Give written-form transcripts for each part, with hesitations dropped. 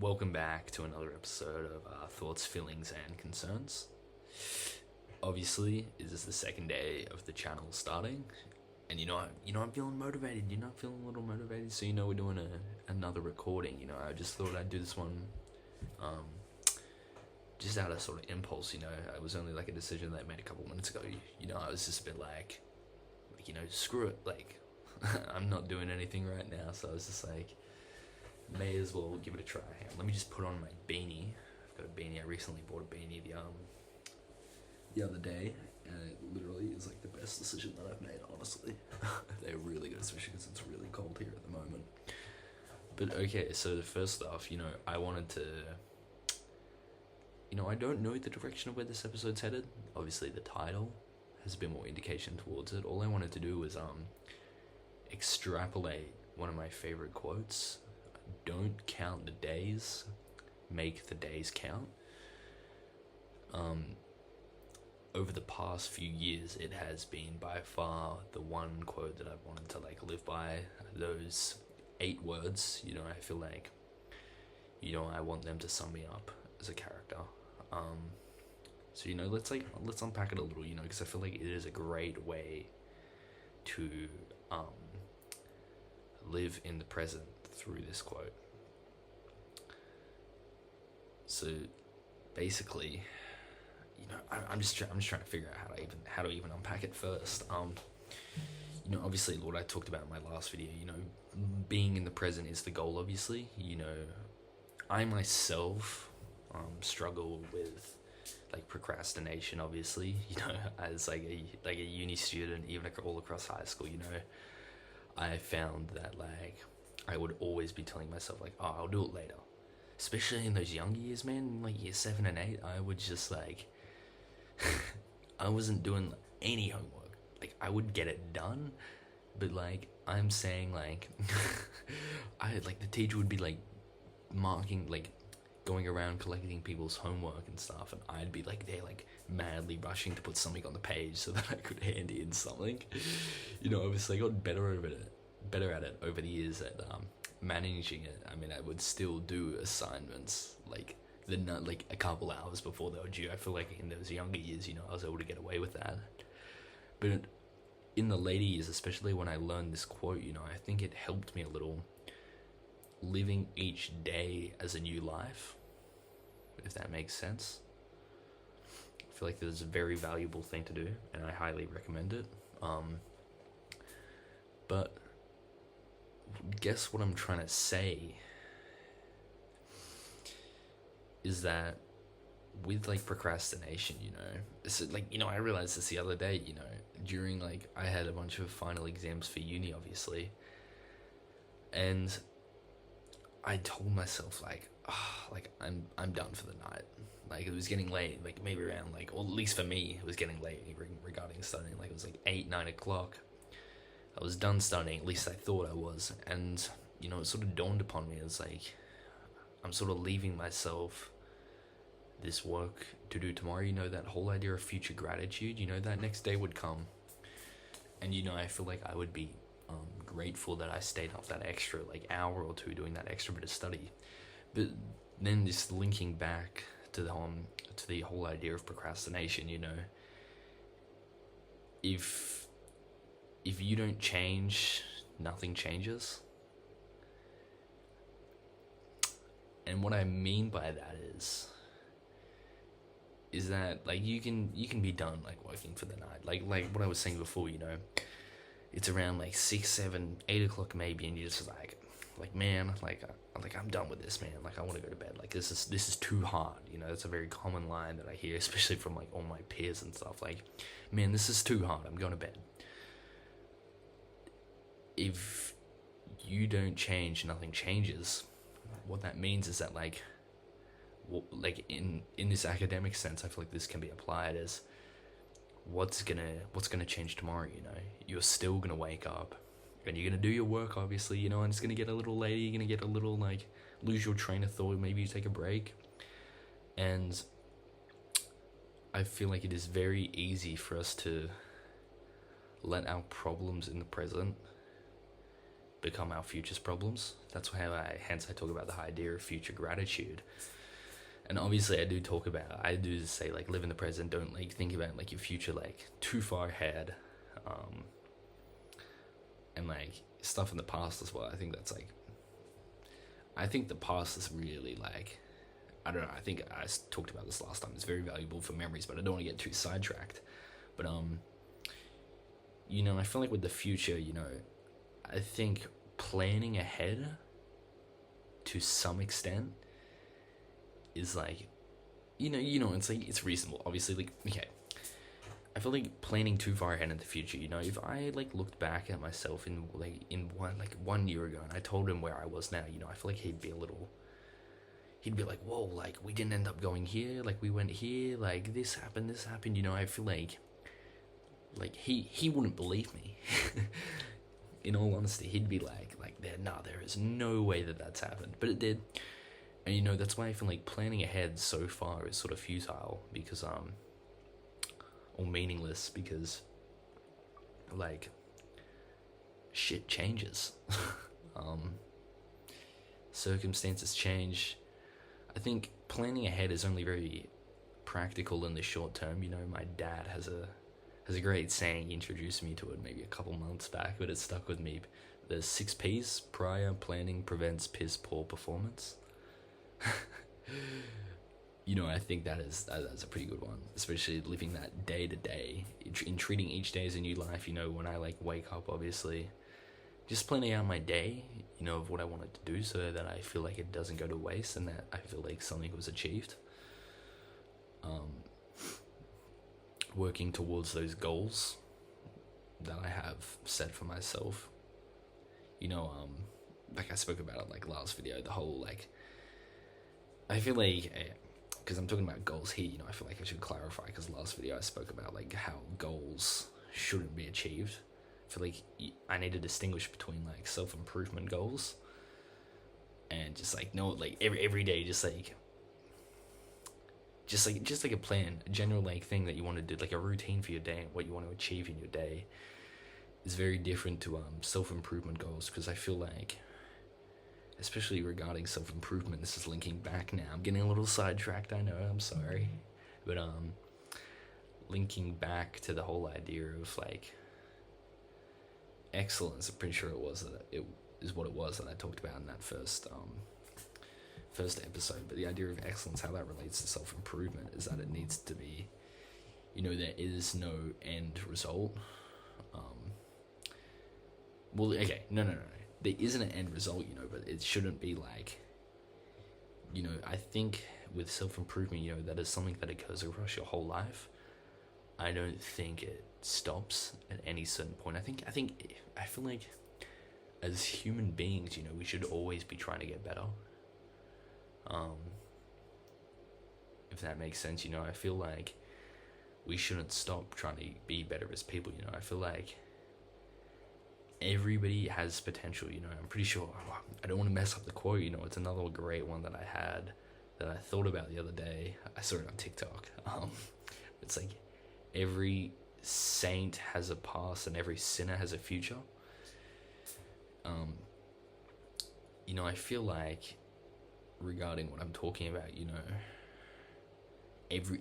Welcome back to another episode of Thoughts, Feelings, and Concerns. Obviously, this is the second day of the channel starting, and I'm feeling motivated. You're not feeling a little motivated, so we're doing another recording. I just thought I'd do this one, just out of sort of impulse. It was only like a decision that I made a couple minutes ago. I was just a bit like screw it. Like, I'm not doing anything right now, so I was just like, may as well give it a try. Let me just put on my beanie. I've got a beanie. I recently bought a beanie the other day, and it literally is like the best decision that I've made, honestly. They're really good, especially because it's really cold here at the moment. But okay, so first off, I wanted to, I don't know the direction of where this episode's headed. Obviously, the title has a bit more indication towards it. All I wanted to do was extrapolate one of my favorite quotes. Don't count the days, make the days count. Over the past few years, it has been by far the one quote that I've wanted to live by. Those 8 words, I feel like, I want them to sum me up as a character. So let's unpack it a little, because I feel like it is a great way to live in the present through this quote. So basically, I'm just trying to figure out how to even unpack it first. Obviously, what I talked about in my last video, being in the present is the goal. Obviously, I myself struggle with procrastination. Obviously, as a uni student, even all across high school, I found that I would always be telling myself oh, I'll do it later. Especially in those younger years, man, year 7 and 8, I would just I wasn't doing any homework. I would get it done, but I'm saying the teacher would be marking, going around collecting people's homework and stuff, and I'd be there madly rushing to put something on the page so that I could hand in something. Obviously I got better at it over the years at managing it. I mean, I would still do assignments a couple hours before they were due. I feel like in those younger years, I was able to get away with that. But in the later years, especially when I learned this quote, I think it helped me a little, living each day as a new life, if that makes sense. I feel like this is a very valuable thing to do, and I highly recommend it. But guess what I'm trying to say is that with procrastination, it's I realized this the other day, during I had a bunch of final exams for uni, obviously, and I told myself I'm done for the night. It was getting late, maybe around or at least for me it was getting late regarding studying. It was 8-9 o'clock. I was done studying, at least I thought I was, and it sort of dawned upon me as I'm sort of leaving myself this work to do tomorrow. That whole idea of future gratitude, that next day would come, and I feel like I would be grateful that I stayed up that extra hour or two doing that extra bit of study. But then just linking back to the whole idea of procrastination, if you don't change, nothing changes. And what I mean by that is that you can be done working for the night, like what I was saying before. It's around 6, 7, 8 o'clock maybe, and you're just man, I'm done with this, man. I want to go to bed. This is too hard. That's a very common line that I hear, especially from all my peers and stuff. Man, this is too hard. I'm going to bed. If you don't change, nothing changes. What that means is that in this academic sense, I feel like this can be applied as what's gonna change tomorrow. You're still gonna wake up and you're gonna do your work, obviously, and it's gonna get a little later. You're gonna get a little lose your train of thought. Maybe you take a break, and I feel like it is very easy for us to let our problems in the present become our future's problems. That's how hence I talk about the idea of future gratitude. And obviously I do say like live in the present, don't like think about like your future like too far ahead. And like stuff in the past as well. I think the past is really like, I don't know, I think I talked about this last time, it's very valuable for memories, but I don't want to get too sidetracked. But I feel like with the future, I think planning ahead to some extent is like, it's like, it's reasonable. Obviously, like, okay, I feel like planning too far ahead in the future, if I like looked back at myself in 1 year ago and I told him where I was now, I feel like he'd be like, whoa, like we didn't end up going here, like we went here, like this happened, I feel like he wouldn't believe me. In all honesty, he'd be like there is no way that's happened, but it did. And that's why I feel like planning ahead so far is sort of futile, because or meaningless, because like shit changes. Circumstances change. I think planning ahead is only very practical in the short term. My dad has a great saying. He introduced me to it maybe a couple months back, but it stuck with me. There's 6 P's: prior planning prevents piss poor performance. I think that's a pretty good one, especially living that day to day, in treating each day as a new life. When I like wake up, obviously, just planning out my day, of what I wanted to do, so that I feel like it doesn't go to waste and that I feel like something was achieved. Working towards those goals that I have set for myself. Like I spoke about it like last video, the whole like, I feel like, because I'm talking about goals here, I feel like I should clarify, because last video I spoke about like how goals shouldn't be achieved. I feel like I need to distinguish between like self-improvement goals and just like, no, like every day, just like a plan, a general like thing that you want to do, like a routine for your day and what you want to achieve in your day, is very different to self-improvement goals. Because I feel like, especially regarding self-improvement, this is linking back now, I'm getting a little sidetracked, I know, I'm sorry, but linking back to the whole idea of like excellence, I'm pretty sure it is what it was that I talked about in that first episode. But the idea of excellence, how that relates to self-improvement, is that it needs to be, there is no end result. Well, okay, no, there isn't an end result, but it shouldn't be like, I think with self-improvement, that is something that occurs across your whole life. I don't think it stops at any certain point. I feel like as human beings, we should always be trying to get better. If that makes sense, I feel like we shouldn't stop trying to be better as people. I feel like everybody has potential. I'm pretty sure, I don't want to mess up the quote, it's another great one that I had, that I thought about the other day. I saw it on TikTok. It's like, every saint has a past and every sinner has a future. I feel like, regarding what I'm talking about,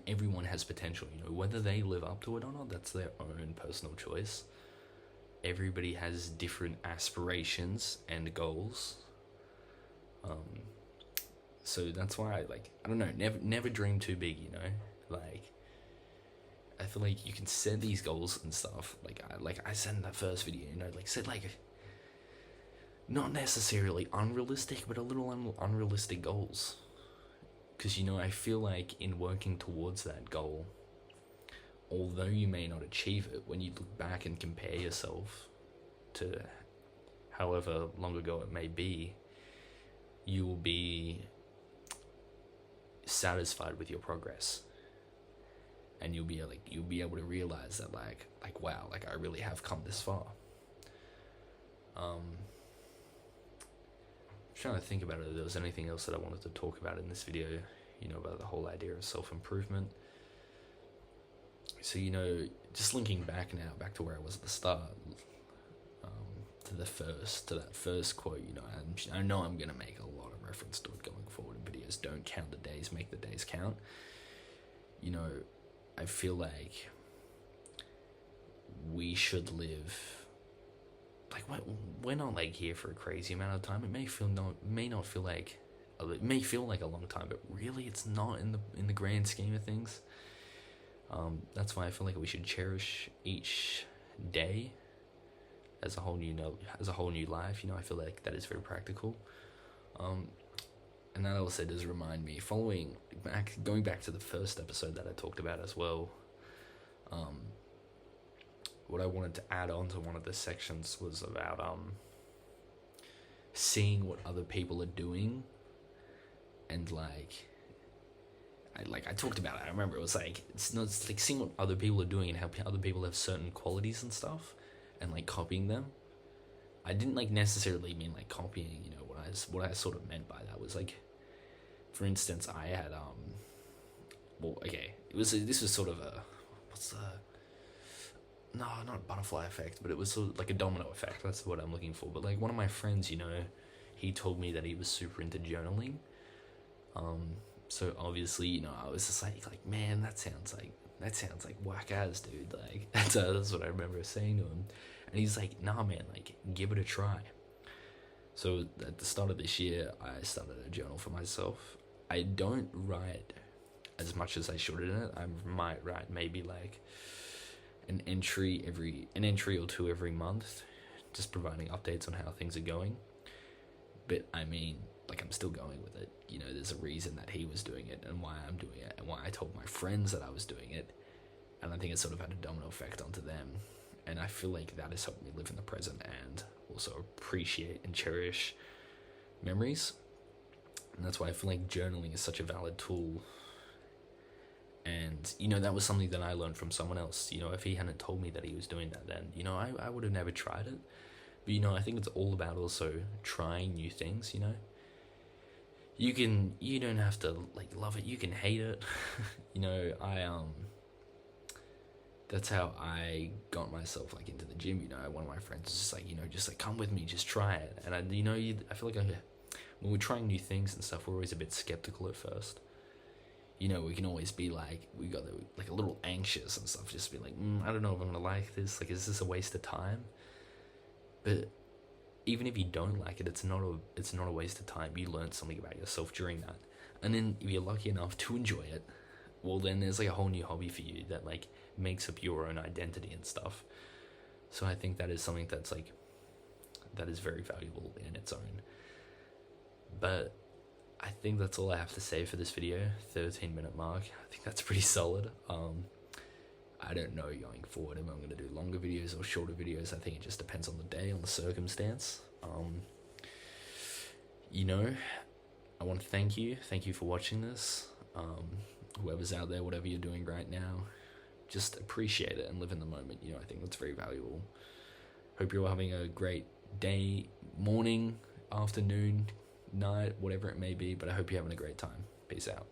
everyone has potential. Whether they live up to it or not, that's their own personal choice. Everybody has different aspirations and goals. So that's why I don't know, never dream too big, like, I feel like you can set these goals and stuff, like I said in that first video, set like, not necessarily unrealistic, but a little unrealistic goals. Because, I feel like in working towards that goal, although you may not achieve it, when you look back and compare yourself to however long ago it may be, you will be satisfied with your progress. And you'll be able to realize that like wow, like I really have come this far. Trying to think about it, if there was anything else that I wanted to talk about in this video, about the whole idea of self-improvement. So, just linking back to where I was at the start, to that first quote, I know I'm gonna make a lot of reference to it going forward in videos. Don't count the days, make the days count. I feel like we should live like we're not like here for a crazy amount of time. It may feel like a long time, but really it's not in the grand scheme of things. That's why I feel like we should cherish each day as a whole new life. I feel like that is very practical. And that also does remind me, going back to the first episode that I talked about as well, what I wanted to add on to one of the sections was about seeing what other people are doing, and I talked about it. I remember it was like it's like seeing what other people are doing and how other people have certain qualities and stuff, and like copying them. I didn't like necessarily mean like copying. What I sort of meant by that was like, for instance, I had this was sort of a no, not a butterfly effect, but it was sort of like a domino effect. That's what I'm looking for. But like one of my friends, he told me that he was super into journaling. So obviously, I was just like, man, that sounds like whack ass, dude. Like that's what I remember saying to him, and he's like, nah, man, like give it a try. So at the start of this year, I started a journal for myself. I don't write as much as I should in it. I might write maybe like an entry or two every month, just providing updates on how things are going. But I mean, like, I'm still going with it. There's a reason that he was doing it and why I'm doing it and why I told my friends that I was doing it. And I think it sort of had a domino effect onto them. And I feel like that has helped me live in the present and also appreciate and cherish memories. And that's why I feel like journaling is such a valid tool. And, that was something that I learned from someone else. If he hadn't told me that he was doing that then, I would have never tried it. But, I think it's all about also trying new things, You don't have to, like, love it. You can hate it. That's how I got myself, like, into the gym. One of my friends was just like, come with me, just try it. And, I feel like when we're trying new things and stuff, we're always a bit skeptical at first. We can always be like, we got like a little anxious and stuff, just be like, I don't know if I'm gonna like this. Like, is this a waste of time? But even if you don't like it, it's not a waste of time. You learn something about yourself during that, and then if you're lucky enough to enjoy it, well, then there's like a whole new hobby for you that like makes up your own identity and stuff. So I think that is something that is very valuable in its own. But I think that's all I have to say for this video. 13-minute mark. I think that's pretty solid. I don't know going forward if I'm going to do longer videos or shorter videos. I think it just depends on the day, on the circumstance. I want to thank you. Thank you for watching this. Whoever's out there, whatever you're doing right now, just appreciate it and live in the moment. I think that's very valuable. Hope you're all having a great day, morning, afternoon, night, whatever it may be, but I hope you're having a great time. Peace out.